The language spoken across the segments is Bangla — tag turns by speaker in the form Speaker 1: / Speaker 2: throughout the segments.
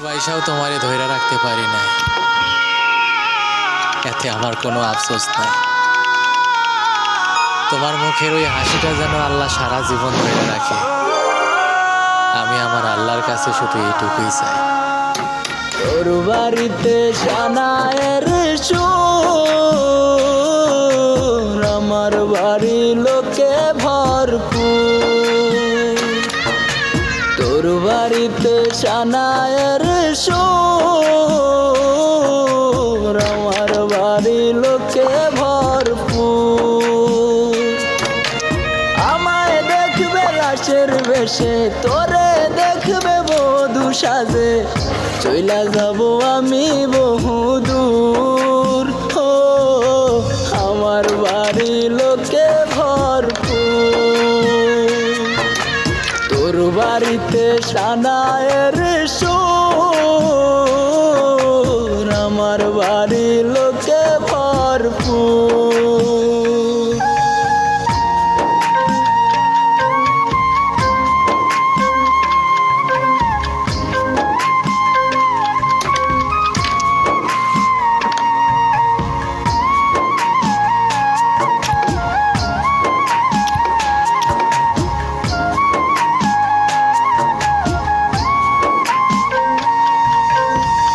Speaker 1: পয়সাও তোমারে ধইরা রাখতে পারি নাই, এতে আমার কোনো আফসোস নাই। তোমার মুখের ওই হাসিটা যেন আল্লাহ সারা জীবন ধরে রাখে। আমি আমার আল্লাহর কাছে শুধু এইটুকুই চাই।
Speaker 2: তোর বাড়িতে সানায়ের সুর, আমার বাড়ি লোকে ভরপুর। তোর বাড়িতে সানায়ের সুর, আমার বাড়ি লোকে ভরপুর। আমায় দেখবে লাশের বেশে, তোরে দেখবে বধূ সাজে, চইলা যাব আমি বহুদূর। ও আমার বাড়ি লোকে ভরপুর। তোর বাড়িতে সানায়ের সুর, আমার বাড়ি লোকে ভরপুর।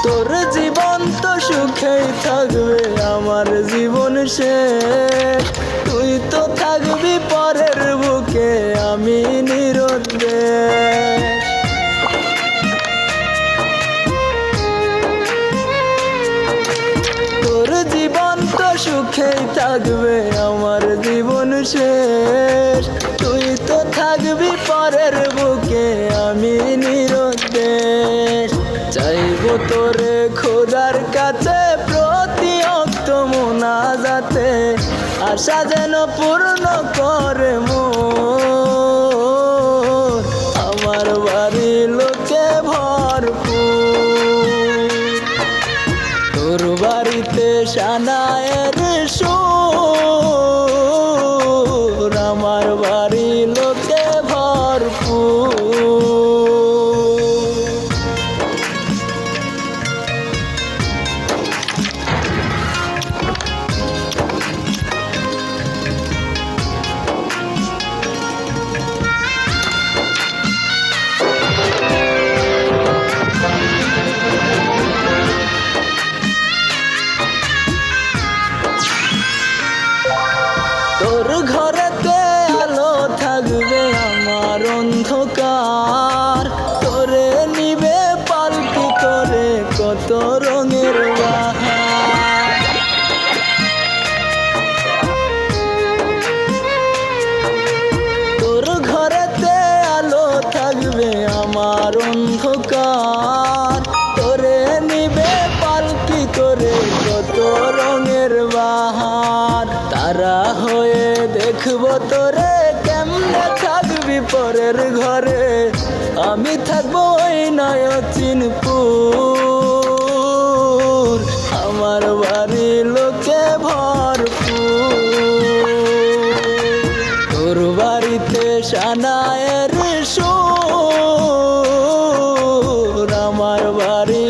Speaker 2: তোর জীবন তো সুখেই থাকবে, আমার জীবন শেষ। তুই তো থাকবি পরের বুকে, আমি নিরুদ্দেশ। তোর জীবন তো সুখেই থাকবে, আমার জীবন শেষ। তুই তো থাকবি পরের বুকে, আমি নিরুদ্দেশ। চাইব তোরে খোদার কাছে প্রতি অক্ত মোনাজাতে, আশা যেন পূর্ণ করে মোর। আমার বাড়ি লোকে ভরপুর। তোর বাড়িতে সানায়ের সুর, আমার বাড়ি লোকে ভরপুর। তোর ঘরেতে আলো থাকবে, আমার অন্ধকার। তোরে নিবে পালকি করে কত রঙের বাহার। তোর ঘরেতে আলো থাকবে, আমার অন্ধকার। তোরে নিবে পালকি করে কত রঙের বাহার। তারা হয়ে দেখবো তোরে, কেমনে থাকবি পরের ঘরে, আমি থাকবো ওই নয়চিনপুর। আমার বাড়ি লোকে ভরপুর। তোর বাড়িতে সানায়ের সুর, আমার বাড়ি